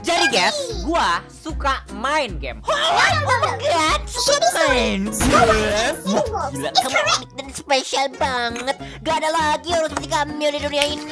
Jadi guys, gua suka main game. Oh my god, suka main game. Wah, gila, kamu unik dan spesial banget. Gak ada lagi orang seperti kami di dunia ini.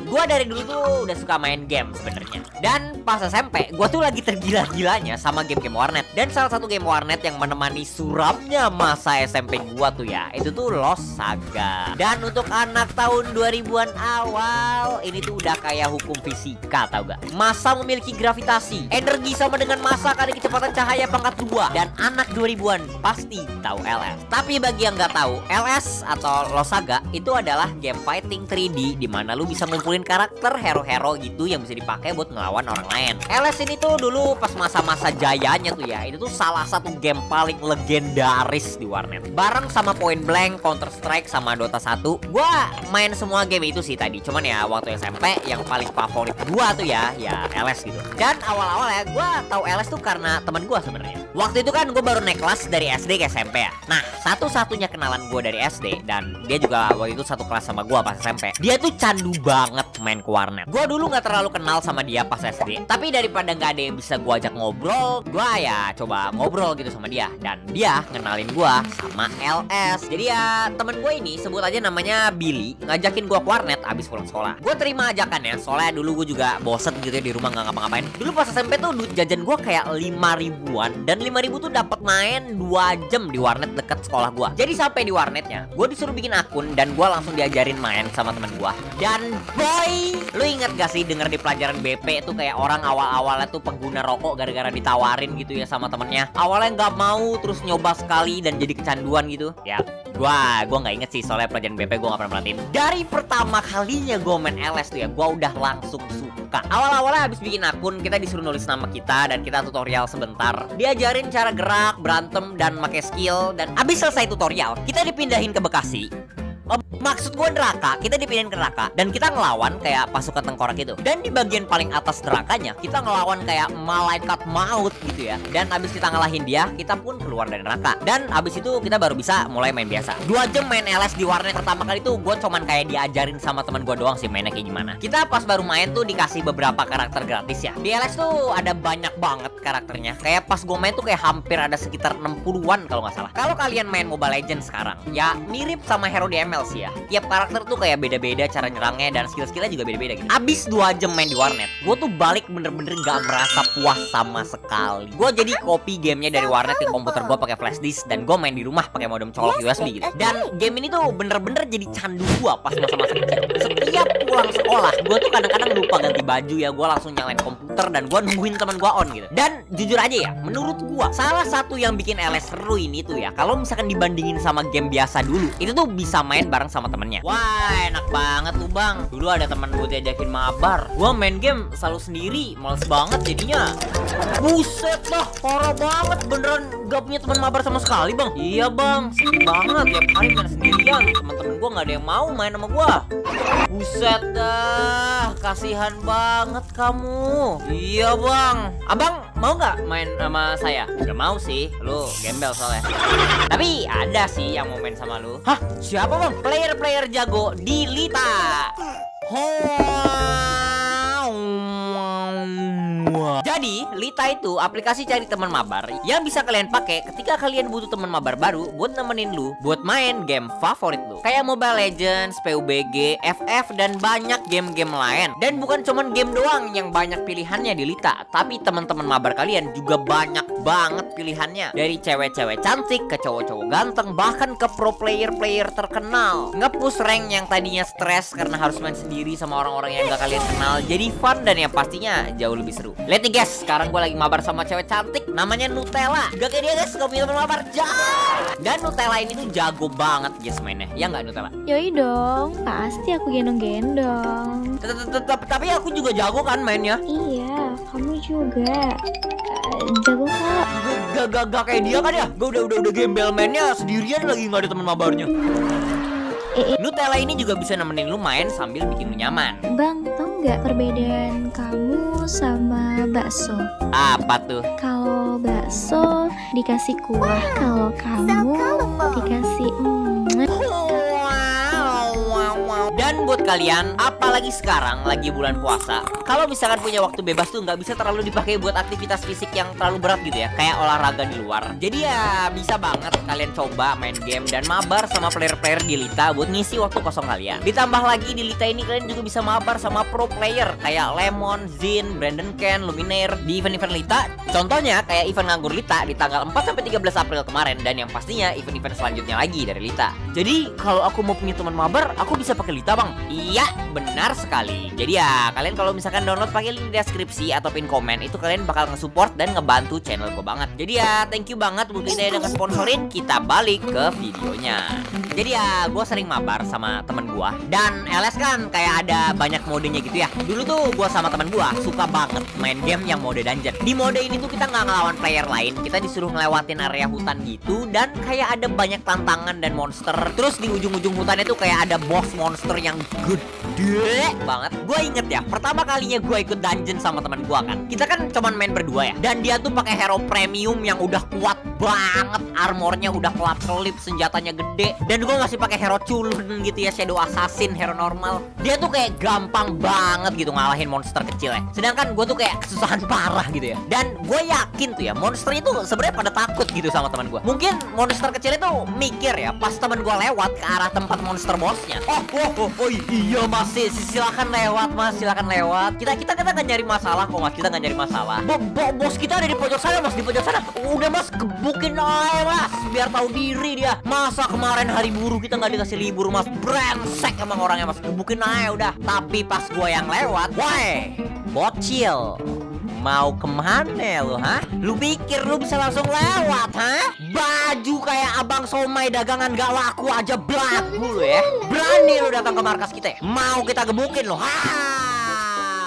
Gua dari dulu tuh udah suka main game sebenarnya. Dan pas SMP, gua tuh lagi tergila-gilanya sama game-game warnet. Dan salah satu game warnet yang menemani suramnya masa SMP gua tuh ya, itu tuh Lost Saga. Dan untuk anak tahun 2000-an awal, ini tuh udah kayak hukum fisika, tau gak? Massa memiliki gravitasi, energi sama dengan massa kali kecepatan cahaya pangkat 2. Dan anak 2000-an pasti tahu LS. Tapi bagi yang nggak tahu, LS atau Lost Saga itu adalah game fighting 3D di mana lu bisa ngumpulin karakter hero-hero gitu yang bisa dipakai buat ngelawan orang lain. LS ini tuh dulu pas masa-masa jayanya tuh ya, itu tuh salah satu game paling legendaris di warnet. Bareng sama Point Blank, Counter Strike sama Dota 1. Gua main semua game itu sih tadi. Cuman ya waktu SMP yang paling favorit gua tuh ya LS gitu. Dan awal-awal ya gua tahu LS tuh karena teman gua sebenarnya. Waktu itu kan gua baru naik kelas dari SD ke SMP ya. Nah, satu-satunya kenalan gua dari SD dan dia juga waktu itu satu kelas sama gua pas SMP. Dia tuh candu banget main ke warnet. Gua dulu nggak terlalu kenal sama dia pas SD, tapi daripada nggak ada yang bisa gua ajak ngobrol, gua ya coba ngobrol gitu sama dia. Dan dia ngenalin gua sama LS. Jadi ya temen gue ini sebut aja namanya Billy, ngajakin gua ke warnet abis pulang sekolah. Gua terima ajakannya, soalnya dulu gua juga bosen gitu ya di rumah nggak ngapa-ngapain. Dulu pas SMP tuh duit jajan gua kayak 5.000-an, dan 5.000 tuh dapat main 2 jam di warnet dekat sekolah gua. Jadi sampai di warnetnya, gua disuruh bikin akun dan gua langsung diajarin main sama temen gua. Dan boy, lu inget gak sih denger di pelajaran BP tuh kayak orang awal-awalnya tuh pengguna rokok gara-gara ditawarin gitu ya sama temennya. Awalnya nggak mau, terus nyoba sekali dan jadi kecanduan gitu. Ya, gua nggak inget sih soalnya pelajaran BP gua nggak pernah perhatiin. Dari pertama kalinya gua main LS tuh ya, gua udah langsung suka. Awal-awalnya habis bikin akun, kita disuruh nulis nama kita dan kita tutorial sebentar. Diajarin cara gerak, berantem, dan pakai skill. Dan abis selesai tutorial, kita dipindahin ke Bekasi. Maksud gue neraka, kita dipindahin ke neraka dan kita ngelawan kayak pasukan tengkorak itu. Dan di bagian paling atas nerakanya, kita ngelawan kayak malaikat maut gitu ya. Dan abis kita ngalahin dia, kita pun keluar dari neraka. Dan abis itu kita baru bisa mulai main biasa. 2 jam main LS di warnet pertama kali tuh gue cuman kayak diajarin sama teman gue doang sih mainnya kayak gimana. Kita pas baru main tuh dikasih beberapa karakter gratis ya. Di LS tuh ada banyak banget karakternya. Kayak pas gue main tuh kayak hampir ada sekitar 60-an kalau nggak salah. Kalau kalian main Mobile Legends sekarang, ya mirip sama hero di ML sih ya. Tiap karakter tuh kayak beda-beda cara nyerangnya dan skill-skillnya juga beda-beda gitu. Abis 2 jam main di warnet, gue tuh balik bener-bener gak merasa puas sama sekali. Gue jadi copy gamenya dari warnet ke komputer gue pakai flash disk dan gue main di rumah pakai modem colok USB gitu. Dan game ini tuh bener-bener jadi candu gue pas masa-masa kecil. Setiap pulang sekolah, gue tuh kadang-kadang lupa ganti baju ya, gue langsung nyalain komputer dan gue nungguin teman gue on gitu. Dan jujur aja ya, menurut gue salah satu yang bikin LS seru ini tuh ya, kalau misalkan dibandingin sama game biasa dulu, itu tuh bisa main bareng sama temennya. Wah, enak banget lu bang. Dulu ada teman gue diajakin mabar, gua main game selalu sendiri, males banget jadinya. Buset dah, parah banget, beneran gak punya teman mabar sama sekali bang. Iya bang, sedih banget tiap hari main sendirian. Temen-temen gua gak ada yang mau main sama gua. Buset dah, kasihan banget kamu. Iya bang, abang mau nggak main sama saya? Gak mau sih, lu gembel soalnya. Tapi ada sih yang mau main sama lu. Hah? Siapa bang? Player-player jago di Lita. Jadi Lita itu aplikasi cari teman mabar yang bisa kalian pakai ketika kalian butuh teman mabar baru buat nemenin lu buat main game favorit lu. Kayak Mobile Legends, PUBG, FF, dan banyak game-game lain. Dan bukan cuman game doang yang banyak pilihannya di Lita, tapi teman-teman mabar kalian juga banyak banget pilihannya. Dari cewek-cewek cantik ke cowok-cowok ganteng, bahkan ke pro player-player terkenal. Nge-push rank yang tadinya stres karena harus main sendiri sama orang-orang yang gak kalian kenal jadi fun dan yang pastinya jauh lebih seru. Lihat nih guys, sekarang gue lagi mabar sama cewek cantik namanya Nutella. Gak kayak dia guys, gak punya teman mabar. Dan Nutella ini tuh jago banget guys mainnya. Ya nggak Nutella? Yoi dong, pasti aku gendong-gendong. Tapi aku juga jago kan mainnya. Iya, kamu juga jago kok. Gak kayak dia kan ya. Gue udah gembel mainnya sendirian lagi nggak ada teman mabarnya. Nutella ini juga bisa nemenin lu main sambil bikin lu nyaman. Bang, tau nggak perbedaan kamu sama bakso? Apa tuh? Kalau bakso dikasih kuah, kalau kamu dikasih Dan buat kalian, apalagi sekarang lagi bulan puasa, kalau misalkan punya waktu bebas tuh nggak bisa terlalu dipakai buat aktivitas fisik yang terlalu berat gitu ya, kayak olahraga di luar. Jadi ya bisa banget kalian coba main game dan mabar sama player-player di Lita buat ngisi waktu kosong kalian. Ditambah lagi di Lita ini kalian juga bisa mabar sama pro player kayak Lemon, Zin, Brandon Ken, Luminaire di event-event Lita. Contohnya kayak event nganggur Lita di tanggal 4-13 April kemarin, dan yang pastinya event-event selanjutnya lagi dari Lita. Jadi kalau aku mau punya teman mabar, aku bisa pakai Lita, Bang. Iya, benar sekali. Jadi ya kalian kalau misalkan download pakai link di deskripsi atau pin komen, itu kalian bakal nge-support dan ngebantu channel gue banget. Jadi ya thank you banget buat Lita yang udah nge-sponsorin. Kita balik ke videonya. Jadi ya gue sering mabar sama temen gue, dan LS kan kayak ada banyak modenya gitu ya. Dulu tuh gue sama temen gue suka banget main game yang mode dungeon. Di mode ini tuh kita nggak ngelawan player lain, kita disuruh ngelewatin area hutan gitu, dan kayak ada banyak tantangan dan monster. Terus di ujung-ujung hutannya tuh kayak ada boss monster yang gede banget. Gue inget ya, pertama kalinya gue ikut dungeon sama teman gue kan, kita kan cuman main berdua ya, dan dia tuh pakai hero premium yang udah kuat banget, armornya udah kelap-kelip, senjatanya gede, dan gue masih pakai hero culun gitu ya, shadow assassin, hero normal. Dia tuh kayak gampang banget gitu ngalahin monster kecil ya, sedangkan gue tuh kayak kesusahan parah gitu ya. Dan gue yakin tuh ya, monster itu sebenarnya pada takut gitu sama teman gue. Mungkin monster kecil itu mikir ya, pas teman gue lewat ke arah tempat monster bosnya, oh iya mas, silakan lewat mas, silakan lewat. Kita nggak nyari masalah kok mas, kita nggak nyari masalah. Bos kita ada di pojok sana mas, di pojok sana. Udah mas, gebukin aja mas, biar tahu diri dia. Masa kemarin hari buruh kita nggak dikasih libur mas, brengsek emang orangnya mas, gebukin aja udah. Tapi pas gua yang lewat, woi bocil, mau kemana lu, ha? Lu pikir lu bisa langsung lewat, ha? Baju kayak abang somai dagangan gak laku aja belagu lu ya. Berani lu datang ke markas kita ya? Mau kita gebukin lu, ha?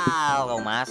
Halo mas,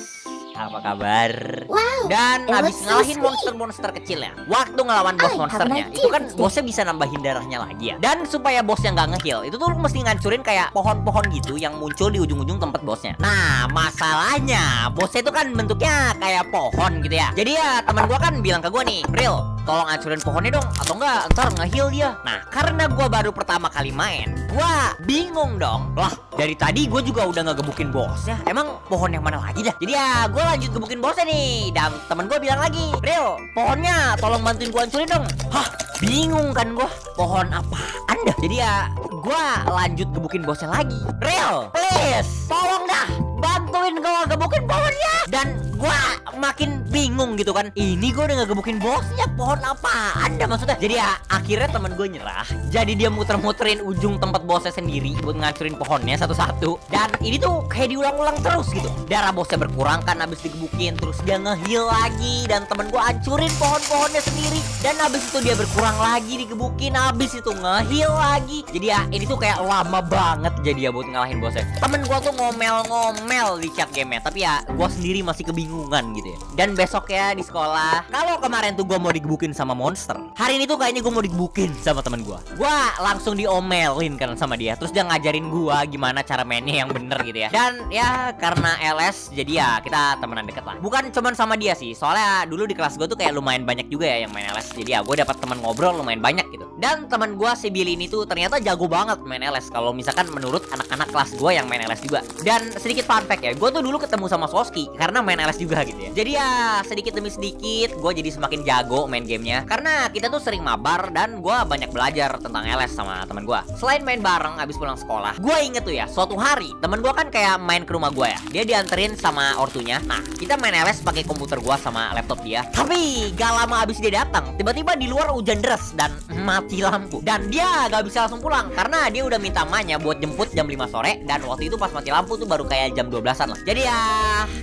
apa kabar? Wow. Dan It abis was so ngalahin sweet. monster-monster kecilnya, waktu ngelawan bos I have monsternya, an itu kan idea. bosnya bisa nambahin darahnya lagi ya. Dan supaya bosnya nggak nge-heal, itu tuh lu mesti ngancurin kayak pohon-pohon gitu yang muncul di ujung-ujung tempat bosnya. Nah masalahnya, bosnya itu kan bentuknya kayak pohon gitu ya. Jadi ya teman gua kan bilang ke gua nih, Bril, tolong hancurin pohonnya dong, atau enggak ntar nge-heal dia. Nah karena gua baru pertama kali main, gua bingung dong. Lah dari tadi gua juga udah ngegebukin bosnya, emang pohon yang mana lagi dah? Jadi ya gua lanjut gebukin bosnya nih, dan temen gua bilang lagi, Bril, pohonnya tolong bantuin gua hancurin dong. Hah, bingung kan gua, pohon apaan dah? Jadi ya gua lanjut gebukin bosnya lagi. Bril, please, tolong dah bantuin gua gebukin pohonnya. Dan gua makin bingung gitu kan, ini gua udah ngegebukin bosnya, pohon apaan dah maksudnya. Jadi ya akhirnya temen gue nyerah, jadi dia muter-muterin ujung tempat bosnya sendiri buat ngancurin pohonnya satu-satu. Dan ini tuh kayak diulang-ulang terus gitu, darah bosnya berkurang kan abis digebukin, terus dia nge-heal lagi, dan temen gue hancurin pohon-pohonnya sendiri, dan abis itu dia berkurang lagi digebukin, abis itu nge-heal lagi. Jadi ya ini tuh kayak lama banget jadi ya buat ngalahin bosnya. Temen gue tuh ngomel-ngomel di chat gamenya, tapi ya gue sendiri masih kebingungan gitu ya. Dan besok ya di sekolah, kalau kemarin tuh gue mau digebukin sama monster, hari ini tuh kayaknya gue mau digebukin sama temen gue. Gue langsung diomelin kan sama dia, terus dia ngajarin gue gimana cara mainnya yang bener gitu ya. Dan ya karena LS, jadi ya kita temenan deket lah. Bukan cuman sama dia sih, soalnya dulu di kelas gue tuh kayak lumayan banyak juga ya yang main LS. Jadi ya gue dapat teman ngobrol lumayan banyak gitu. Dan teman gue si Billy ini tuh ternyata jago banget main LS, kalau misalkan menurut anak-anak kelas gue yang main LS juga. Dan sedikit fun fact ya, gue tuh dulu ketemu sama Soski karena main LS juga gitu ya. Jadi ya sedikit demi sedikit gue jadi semakin jago main gamenya, karena kita tuh sering mabar dan gue banyak belajar tentang LS sama teman gue. Selain main bareng abis pulang sekolah, gue inget tuh ya, suatu hari temen gue kan kayak main ke rumah gue ya, dia dianterin sama ortunya. Nah kita main LS pakai komputer gue sama laptop dia. Tapi gak lama abis dia datang, tiba-tiba di luar hujan deras dan mati lampu, dan dia gak bisa langsung pulang karena dia udah minta emaknya buat jemput jam 5 sore, dan waktu itu pas mati lampu tuh baru kayak jam 12-an lah. Jadi ya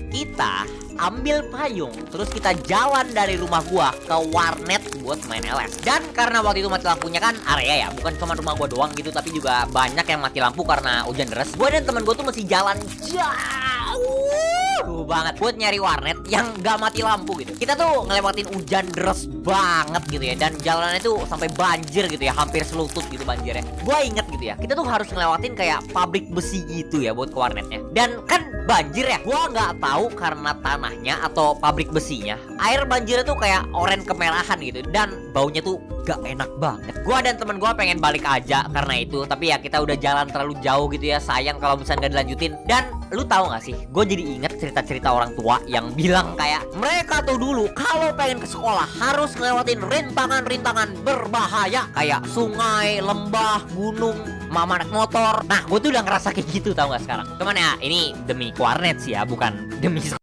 kita ambil payung, terus kita jalan dari rumah gua ke warnet buat main LS. Dan karena waktu itu mati lampunya kan area ya, bukan cuma rumah gua doang gitu, tapi juga banyak yang mati lampu karena hujan deras. Gua dan temen gua tuh mesti jalan jauh banget buat nyari warnet yang gak mati lampu gitu. Kita tuh ngelewatin hujan deras banget gitu ya, dan jalannya tuh sampai banjir gitu ya, hampir selutut gitu banjirnya. Gua inget gitu ya, kita tuh harus ngelewatin kayak pabrik besi gitu ya buat ke warnetnya. Dan kan banjir ya. Gua nggak tahu karena tanahnya atau pabrik besinya. Air banjirnya tuh kayak oranye kemerahan gitu dan baunya tuh gak enak banget. Gua dan temen gua pengen balik aja karena itu, tapi ya kita udah jalan terlalu jauh gitu ya. Sayang kalau misalnya gak dilanjutin. Dan lu tahu gak sih, gue jadi inget cerita-cerita orang tua yang bilang kayak mereka tuh dulu kalau pengen ke sekolah harus ngelewatin rintangan-rintangan berbahaya kayak sungai, lembah, gunung, mama naik motor. Nah, gue tuh udah ngerasa kayak gitu, tahu gak sekarang. Cuman ya ini demi warnet sih ya, bukan demi